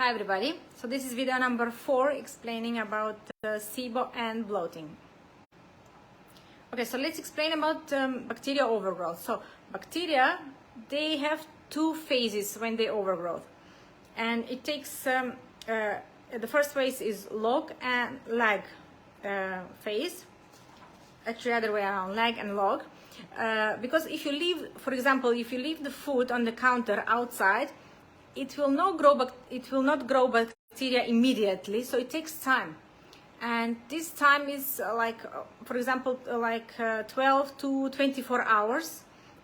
Hi everybody, so this is video number 4 explaining about SIBO and bloating. Okay, so let's explain about bacterial overgrowth. So bacteria, they have two phases when they overgrowth, and it takes the first phase is log and lag phase, actually other way around, lag and log, because if you leave, for example, if you leave the food on the counter outside, it will not grow bacteria immediately, so it takes time, and this time is for example 12 to 24 hours.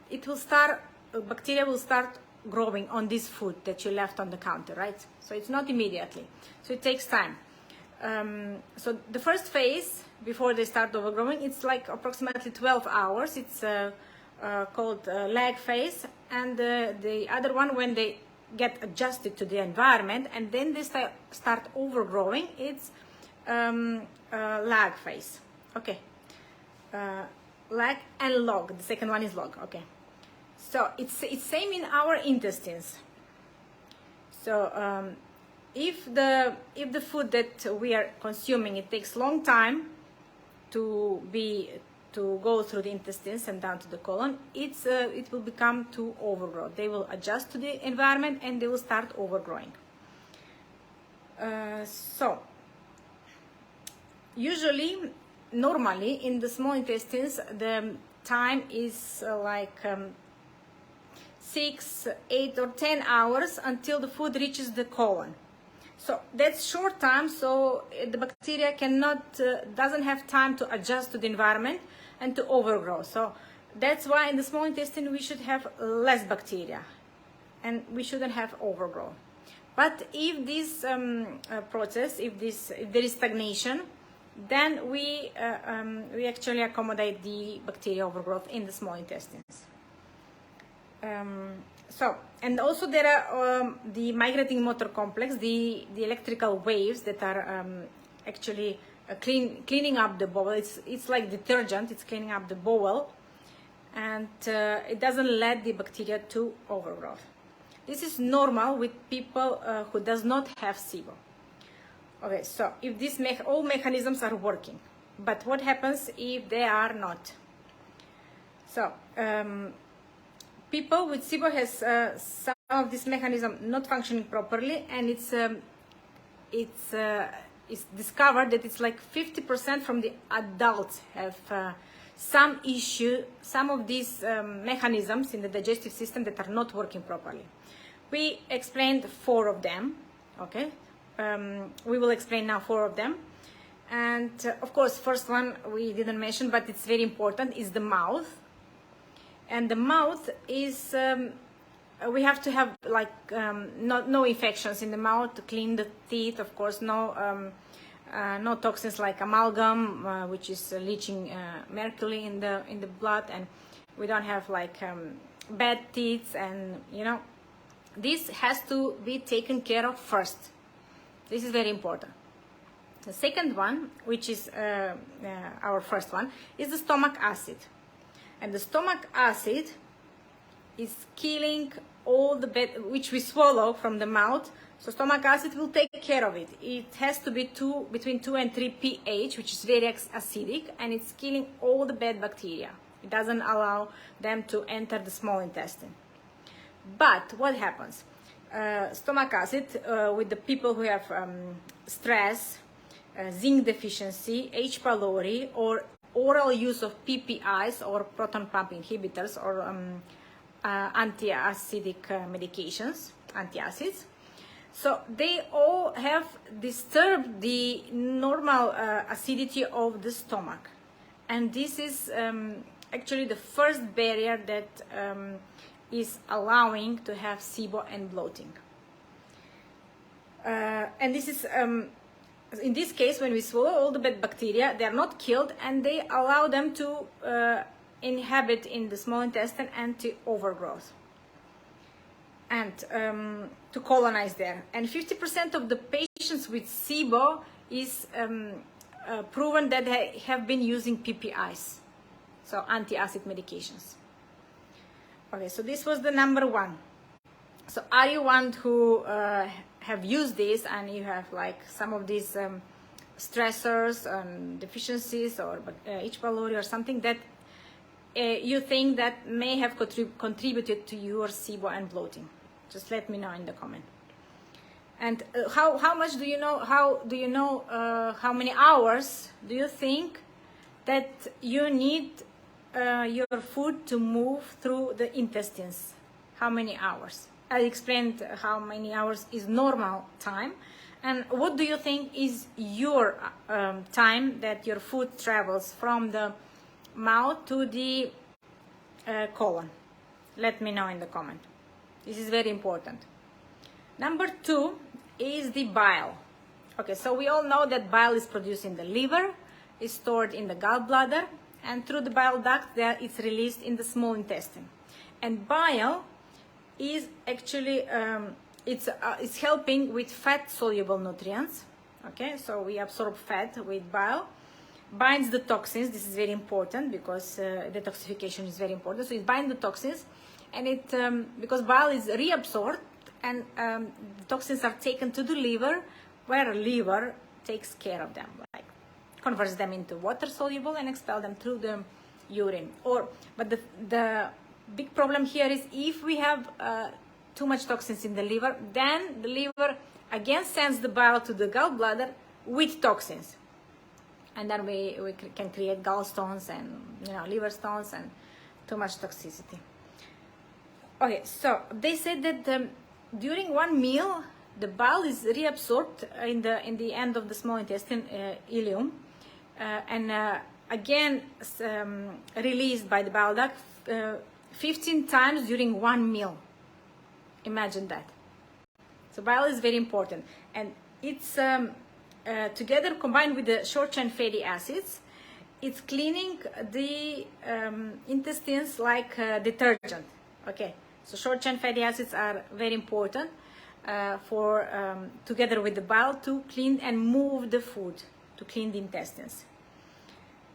It will start, bacteria will start growing on this food that you left on the counter, right? So it's not immediately, so it takes time. So the first phase before they start overgrowing, it's like approximately 12 hours. It's called lag phase, and the other one, when they get adjusted to the environment and then they start overgrowing, it's lag phase. Okay, lag and log. The second one is log. Okay, so it's same in our intestines. So if the food that we are consuming, it takes long time to go through the intestines and down to the colon, it will become to overgrow. They will adjust to the environment and they will start overgrowing. So usually, normally in the small intestines, the time is 6, 8 or 10 hours until the food reaches the colon. So that's short time, so the bacteria doesn't have time to adjust to the environment and to overgrow. So that's why in the small intestine we should have less bacteria and we shouldn't have overgrow. But if this process, if there is stagnation, then we actually accommodate the bacterial overgrowth in the small intestines. And also there are the migrating motor complex, the electrical waves that are actually cleaning up the bowel. It's like detergent. It's cleaning up the bowel, and it doesn't let the bacteria to overgrowth. This is normal with people who does not have SIBO. Okay, so if these all mechanisms are working, but what happens if they are not? So people with SIBO has some of this mechanism not functioning properly, and it's discovered that it's like 50% from the adults have some issue, some of these mechanisms in the digestive system that are not working properly. We explained 4 of them. Okay, we will explain now 4 of them, and of course first one we didn't mention, but it's very important, is the mouth. And the mouth is we have to have no infections in the mouth to clean the teeth. Of course, no toxins like amalgam, which is leaching mercury in the blood, and we don't have bad teeth, and this has to be taken care of first. This is very important. The second one, which is our first one, is the stomach acid. And the stomach acid is killing all the bad which we swallow from the mouth. So stomach acid will take care of it. It has to be between 2 and 3 pH, which is very acidic, and it's killing all the bad bacteria. It doesn't allow them to enter the small intestine. But what happens? Stomach acid with the people who have stress, zinc deficiency, h.pylori, or oral use of PPIs or proton pump inhibitors or antiacidic medications, antiacids. So they all have disturbed the normal acidity of the stomach, and this is actually the first barrier that is allowing to have SIBO and bloating. And this is in this case, when we swallow all the bad bacteria, they are not killed, and they allow them to inhabit in the small intestine and to overgrowth and to colonize there. And 50% of the patients with SIBO is proven that they have been using PPIs, so anti-acid medications. Okay, so this was the number 1. So are you one who have used this and you have like some of these stressors and deficiencies or h.pylori or something that you think that may have contributed to your SIBO and bloating. Just let me know in the comment. And how much do you know? How many hours do you think that you need your food to move through the intestines? How many hours? I explained how many hours is normal time, and what do you think is your time that your food travels from the mouth to the colon? Let me know in the comment. This is very important. Number 2 is the bile. Okay, so we all know that bile is produced in the liver, is stored in the gallbladder, and through the bile duct there it's released in the small intestine. And bile is actually it's helping with fat soluble nutrients. Okay, so we absorb fat with bile, binds the toxins. This is very important because detoxification is very important. So it binds the toxins, and it because bile is reabsorbed, and the toxins are taken to the liver, where liver takes care of them, like converts them into water soluble and expel them through the urine. But the big problem here is if we have too much toxins in the liver, then the liver again sends the bile to the gallbladder with toxins, and then we can create gallstones and liver stones and too much toxicity. Okay, so they said that during one meal the bile is reabsorbed in the end of the small intestine ileum, and again released by the bile duct 15 times during one meal. Imagine that. So bile is very important, and it's together combined with the short chain fatty acids, it's cleaning the intestines like detergent. Okay, so short chain fatty acids are very important for together with the bile to clean and move the food, to clean the intestines.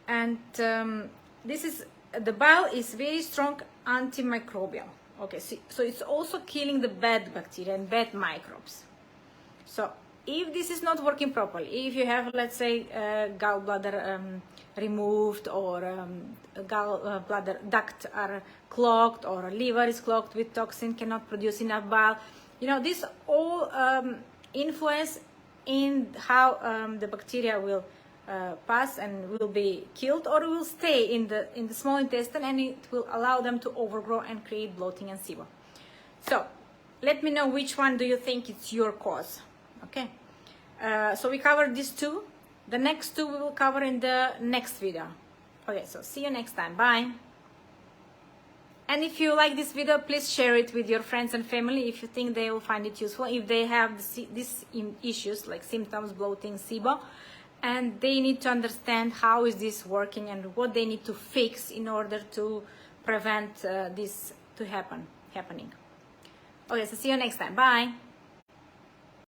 And the bile is very strong antimicrobial. Okay, so it's also killing the bad bacteria and bad microbes. So if this is not working properly, if you have, let's say, gallbladder removed, or gallbladder duct are clogged, or liver is clogged with toxin, cannot produce enough bile, this all influence in how the bacteria will pass and will be killed, or will stay in the small intestine, and it will allow them to overgrow and create bloating and SIBO. So let me know which one do you think it's your cause. Okay, so we covered these two. The next two we will cover in the next video. Okay, so see you next time. Bye. And if you like this video, please share it with your friends and family if you think they will find it useful, if they have these issues like symptoms, bloating, SIBO, and they need to understand how is this working and what they need to fix in order to prevent this to happening. Okay, so see you next time. Bye.